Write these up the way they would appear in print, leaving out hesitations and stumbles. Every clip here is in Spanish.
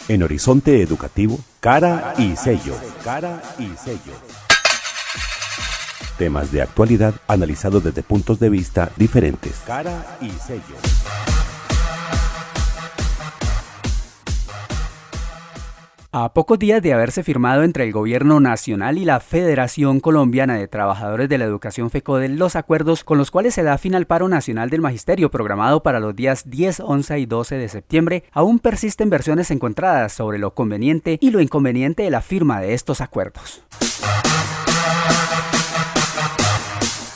En Horizonte Educativo, cara y sello. Cara y sello. Temas de actualidad analizados desde puntos de vista diferentes. Cara y sello. A pocos días de haberse firmado entre el Gobierno Nacional y la Federación Colombiana de Trabajadores de la Educación FECODE los acuerdos con los cuales se da fin al paro nacional del magisterio programado para los días 10, 11 y 12 de septiembre, aún persisten versiones encontradas sobre lo conveniente y lo inconveniente de la firma de estos acuerdos.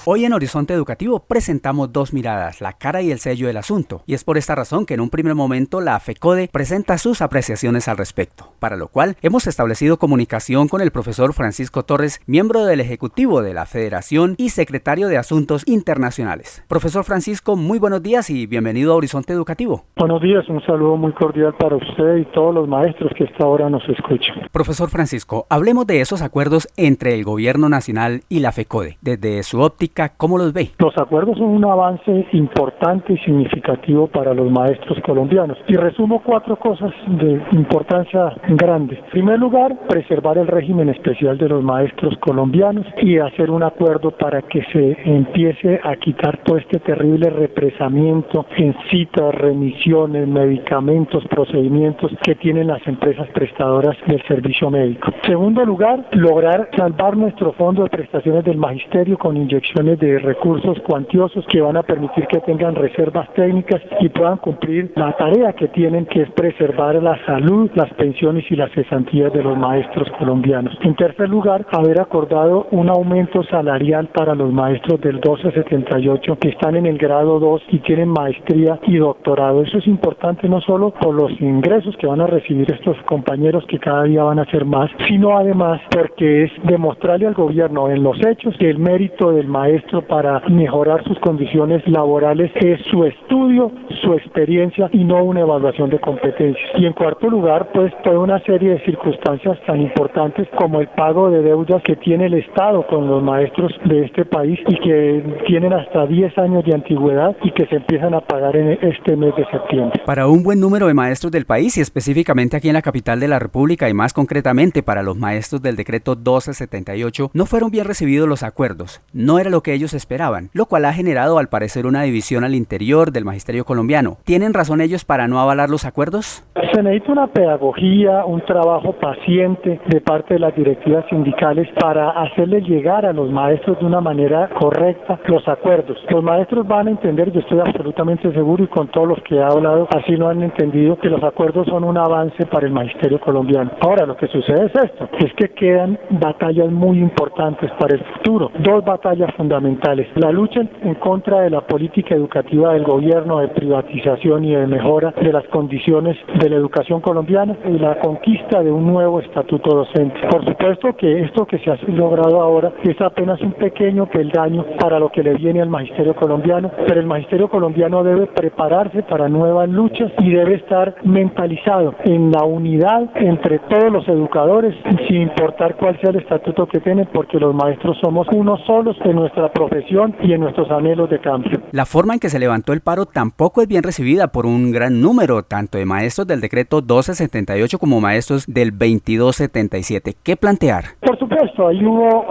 Hoy en Horizonte Educativo presentamos dos miradas, la cara y el sello del asunto, y es por esta razón que en un primer momento la FECODE presenta sus apreciaciones al respecto, para lo cual hemos establecido comunicación con el profesor Francisco Torres, miembro del Ejecutivo de la Federación y secretario de Asuntos Internacionales. Profesor Francisco, muy buenos días y bienvenido a Horizonte Educativo. Buenos días, un saludo muy cordial para usted y todos los maestros que hasta ahora nos escuchan. Profesor Francisco, hablemos de esos acuerdos entre el Gobierno Nacional y la FECODE, desde su óptica. ¿Cómo los ve? Los acuerdos son un avance importante y significativo para los maestros colombianos. Y resumo cuatro cosas de importancia grande. En primer lugar, preservar el régimen especial de los maestros colombianos y hacer un acuerdo para que se empiece a quitar todo este terrible represamiento en citas, remisiones, medicamentos, procedimientos que tienen las empresas prestadoras del servicio médico. En segundo lugar, lograr salvar nuestro fondo de prestaciones del magisterio con inyecciones de recursos cuantiosos que van a permitir que tengan reservas técnicas y puedan cumplir la tarea que tienen, que es preservar la salud, las pensiones y las cesantías de los maestros colombianos. En tercer lugar, haber acordado un aumento salarial para los maestros del 1278 que están en el grado 2 y tienen maestría y doctorado. Eso es importante no solo por los ingresos que van a recibir estos compañeros, que cada día van a ser más, sino además porque es demostrarle al gobierno en los hechos que el mérito del maestro para mejorar sus condiciones laborales es su estudio, su experiencia y no una evaluación de competencias. Y en cuarto lugar, pues toda una serie de circunstancias tan importantes como el pago de deudas que tiene el Estado con los maestros de este país y que tienen hasta 10 años de antigüedad y que se empiezan a pagar en este mes de septiembre. Para un buen número de maestros del país y específicamente aquí en la capital de la República y más concretamente para los maestros del decreto 1278, no fueron bien recibidos los acuerdos. No era lo que ellos esperaban, lo cual ha generado al parecer una división al interior del magisterio colombiano. ¿Tienen razón ellos para no avalar los acuerdos? Se necesita una pedagogía, un trabajo paciente de parte de las directivas sindicales para hacerles llegar a los maestros de una manera correcta los acuerdos. Los maestros van a entender, yo estoy absolutamente seguro y con todos los que he hablado así lo han entendido, que los acuerdos son un avance para el magisterio colombiano. Ahora lo que sucede es esto, es que quedan batallas muy importantes para el futuro, dos batallas fundamentales: la lucha en contra de la política educativa del gobierno de privatización y de mejora de las condiciones de la educación colombiana y la conquista de un nuevo estatuto docente. Por supuesto que esto que se ha logrado ahora es apenas un pequeño peldaño para lo que le viene al magisterio colombiano, pero el magisterio colombiano debe prepararse para nuevas luchas y debe estar mentalizado en la unidad entre todos los educadores, sin importar cuál sea el estatuto que tienen, porque los maestros somos unos solos en nuestra profesión y en nuestros anhelos de cambio. La forma en que se levantó el paro tampoco es bien recibida por un gran número, tanto de maestros del decreto 1278 como maestros del 2277. ¿Qué plantear? Por supuesto, ahí hubo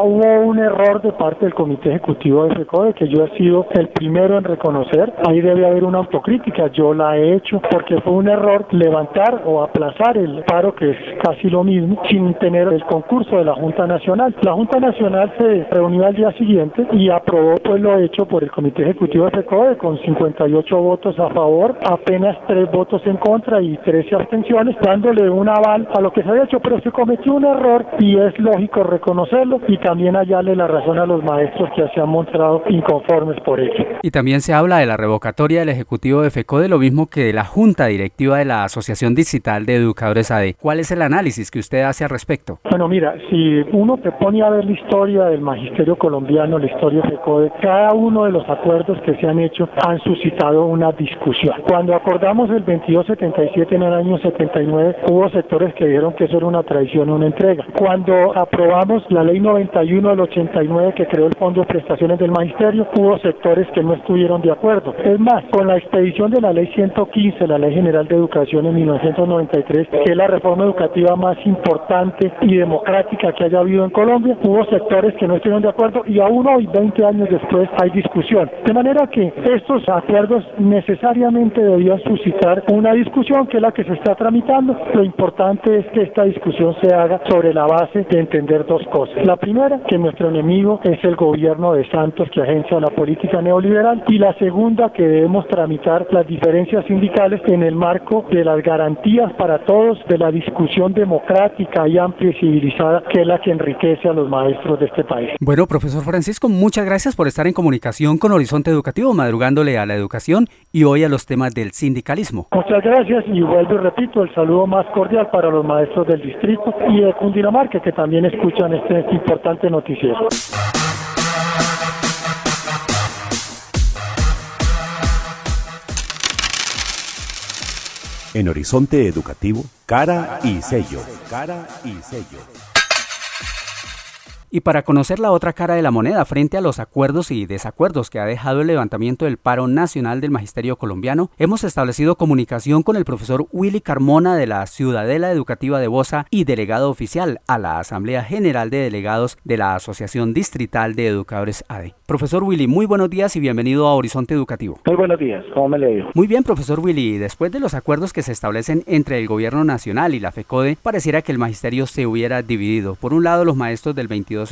un error de parte del Comité Ejecutivo de FECODE que yo he sido el primero en reconocer. Ahí debe haber una autocrítica, yo la he hecho, porque fue un error levantar o aplazar el paro, que es casi lo mismo, sin tener el concurso de la Junta Nacional. La Junta Nacional se reunió al día siguiente y aprobó pues lo hecho por el Comité Ejecutivo de FECODE con 58 votos a favor, apenas 3 votos en contra y 13 abstenciones, dándole un aval a lo que se había hecho, pero se cometió un error y es lógico reconocerlo y también hallarle la razón a los maestros que se han mostrado inconformes por ello. Y también se habla de la revocatoria del Ejecutivo de FECODE, lo mismo que de la Junta Directiva de la Asociación Distrital de Educadores AD. ¿Cuál es el análisis que usted hace al respecto? Bueno, mira, si uno se pone a ver la historia del magisterio colombiano, la historia Laboratorio FECODE, cada uno de los acuerdos que se han hecho han suscitado una discusión. Cuando acordamos el 2277 en el año 79, hubo sectores que dijeron que eso era una traición, una entrega. Cuando aprobamos la ley 91 del 89 que creó el Fondo de Prestaciones del Magisterio, hubo sectores que no estuvieron de acuerdo. Es más, con la expedición de la ley 115, la Ley General de Educación en 1993, que es la reforma educativa más importante y democrática que haya habido en Colombia, hubo sectores que no estuvieron de acuerdo y aún hoy, 20 años después, hay discusión. De manera que estos acuerdos necesariamente debían suscitar una discusión que es la que se está tramitando. Lo importante es que esta discusión se haga sobre la base de entender dos cosas. La primera, que nuestro enemigo es el gobierno de Santos que agencia la política neoliberal, y la segunda, que debemos tramitar las diferencias sindicales en el marco de las garantías para todos, de la discusión democrática y amplia y civilizada, que es la que enriquece a los maestros de este país. Bueno, profesor Francisco, muchas gracias por estar en comunicación con Horizonte Educativo, madrugándole a la educación y hoy a los temas del sindicalismo. Muchas gracias y vuelvo y repito el saludo más cordial para los maestros del distrito y de Cundinamarca que también escuchan este importante noticiero. En Horizonte Educativo, cara y sello. Cara y sello. Y para conocer la otra cara de la moneda frente a los acuerdos y desacuerdos que ha dejado el levantamiento del paro nacional del magisterio colombiano, hemos establecido comunicación con el profesor Willy Carmona de la Ciudadela Educativa de Bosa y delegado oficial a la Asamblea General de Delegados de la Asociación Distrital de Educadores ADE. Profesor Willy, muy buenos días y bienvenido a Horizonte Educativo. Muy buenos días, ¿cómo me le digo? Muy bien, profesor Willy, después de los acuerdos que se establecen entre el gobierno nacional y la FECODE, pareciera que el magisterio se hubiera dividido. Por un lado los maestros del 2277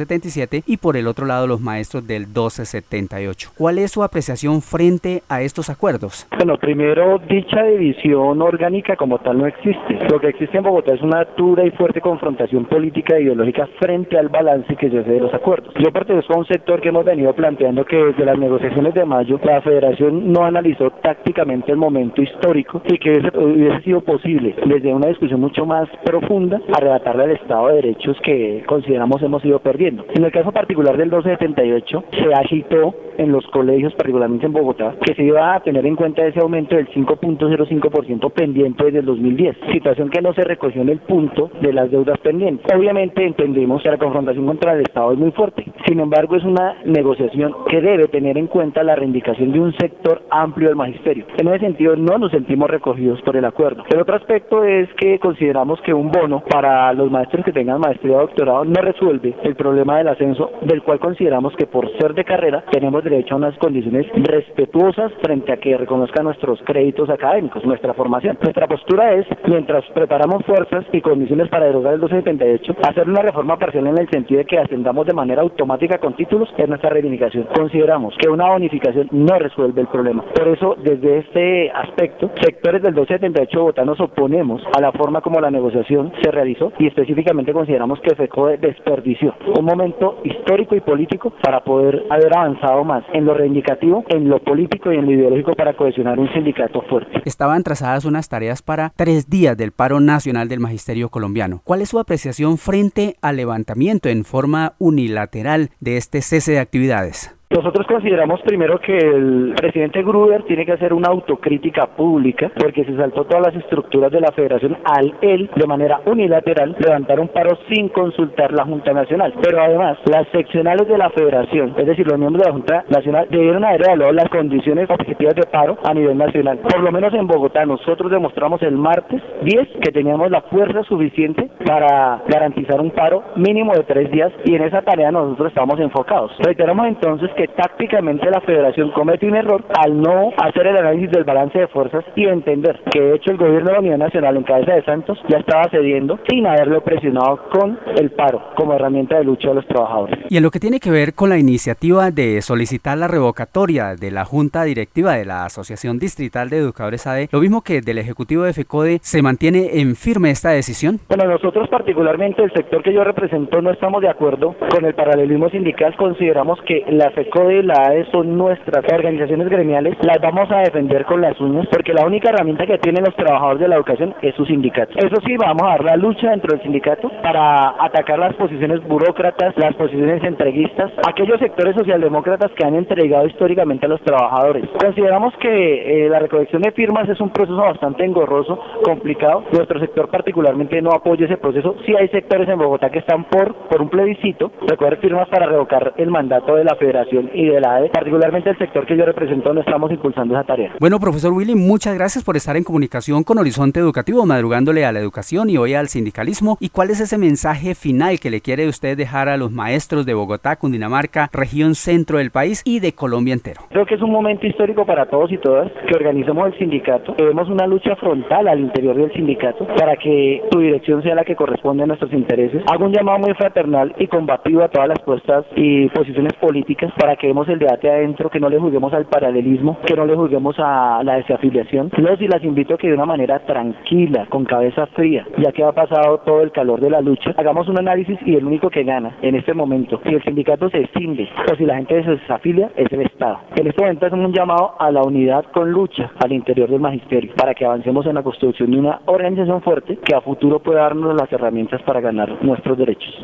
y por el otro lado los maestros del 1278. ¿Cuál es su apreciación frente a estos acuerdos? Bueno, primero, dicha división orgánica como tal no existe. Lo que existe en Bogotá es una dura y fuerte confrontación política e ideológica frente al balance que se hace de los acuerdos. Yo pertenezco a un sector que hemos venido planteando que desde las negociaciones de mayo la Federación no analizó tácticamente el momento histórico y que hubiese sido posible desde una discusión mucho más profunda arrebatarle al Estado de derechos que consideramos hemos ido perdiendo. En el caso particular del 1278 se agitó en los colegios, particularmente en Bogotá, que se iba a tener en cuenta ese aumento del 5.05% pendiente desde el 2010, situación que no se recogió en el punto de las deudas pendientes. Obviamente entendemos que la confrontación contra el Estado es muy fuerte, sin embargo es una negociación que debe tener en cuenta la reivindicación de un sector amplio del magisterio. En ese sentido no nos sentimos recogidos por el acuerdo. El otro aspecto es que consideramos que un bono para los maestros que tengan maestría o doctorado no resuelve el problema del ascenso, del cual consideramos que por ser de carrera tenemos derecho a unas condiciones respetuosas frente a que reconozcan nuestros créditos académicos, nuestra formación. Nuestra postura es, mientras preparamos fuerzas y condiciones para derogar el 1278, hacer una reforma parcial en el sentido de que ascendamos de manera automática con títulos es nuestra reivindicación. Consideramos que una bonificación no resuelve el problema. Por eso, desde este aspecto, sectores del 1278 de Bogotá nos oponemos a la forma como la negociación se realizó y específicamente consideramos que FECODE desperdició un momento histórico y político para poder haber avanzado más en lo reivindicativo, en lo político y en lo ideológico para cohesionar un sindicato fuerte. Estaban trazadas unas tareas para 3 días del paro nacional del magisterio colombiano. ¿Cuál es su apreciación frente al levantamiento en forma unilateral de este cese de actividades? Nosotros consideramos primero que el presidente Gruber tiene que hacer una autocrítica pública porque se saltó todas las estructuras de la federación al él, de manera unilateral, levantar un paro sin consultar la Junta Nacional. Pero además, las seccionales de la federación, es decir, los miembros de la Junta Nacional, debieron haber evaluado las condiciones objetivas de paro a nivel nacional. Por lo menos en Bogotá, nosotros demostramos el martes 10 que teníamos la fuerza suficiente para garantizar un paro mínimo de 3 días y en esa tarea nosotros estamos enfocados. Reiteramos entonces que tácticamente la federación comete un error al no hacer el análisis del balance de fuerzas y entender que de hecho el gobierno de la Unidad Nacional en cabeza de Santos ya estaba cediendo sin haberlo presionado con el paro como herramienta de lucha de los trabajadores. Y en lo que tiene que ver con la iniciativa de solicitar la revocatoria de la Junta Directiva de la Asociación Distrital de Educadores ADE, lo mismo que del Ejecutivo de FECODE, ¿se mantiene en firme esta decisión? Bueno, nosotros particularmente el sector que yo represento no estamos de acuerdo con el paralelismo sindical, consideramos que la FECODE y la ADE son nuestras organizaciones gremiales, las vamos a defender con las uñas, porque la única herramienta que tienen los trabajadores de la educación es su sindicato. Eso sí, vamos a dar la lucha dentro del sindicato para atacar las posiciones burócratas, las posiciones entreguistas, aquellos sectores socialdemócratas que han entregado históricamente a los trabajadores. Consideramos que la recolección de firmas es un proceso bastante engorroso, complicado. Nuestro sector particularmente no apoya ese proceso. Sí hay sectores en Bogotá que están por un plebiscito, recoger firmas para revocar el mandato de la Federación y de la ADE. Particularmente el sector que yo represento no estamos impulsando esa tarea. Bueno, profesor Willy, muchas gracias por estar en comunicación con Horizonte Educativo, madrugándole a la educación y hoy al sindicalismo. ¿Y cuál es ese mensaje final que le quiere usted dejar a los maestros de Bogotá, Cundinamarca, región centro del país y de Colombia entero? Creo que es un momento histórico para todos y todas que organicemos el sindicato, que demos una lucha frontal al interior del sindicato para que su dirección sea la que corresponde a nuestros intereses. Hago un llamado muy fraternal y combativo a todas las puestas y posiciones políticas para que demos el debate adentro, que no le juzguemos al paralelismo, que no le juzguemos a la desafiliación. Los y las invito a que de una manera tranquila, con cabeza fría, ya que ha pasado todo el calor de la lucha, hagamos un análisis y el único que gana en este momento, si el sindicato se extingue o si la gente se desafilia, es el Estado. En este momento hacemos un llamado a la unidad con lucha al interior del magisterio para que avancemos en la construcción de una organización fuerte que a futuro pueda darnos las herramientas para ganar nuestros derechos.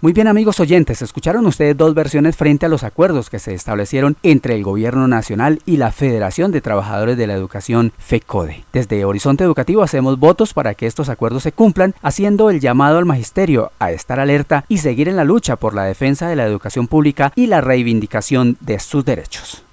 Muy bien, amigos oyentes, escucharon ustedes dos versiones frente a los acuerdos que se establecieron entre el Gobierno Nacional y la Federación de Trabajadores de la Educación, FECODE. Desde Horizonte Educativo hacemos votos para que estos acuerdos se cumplan, haciendo el llamado al magisterio a estar alerta y seguir en la lucha por la defensa de la educación pública y la reivindicación de sus derechos.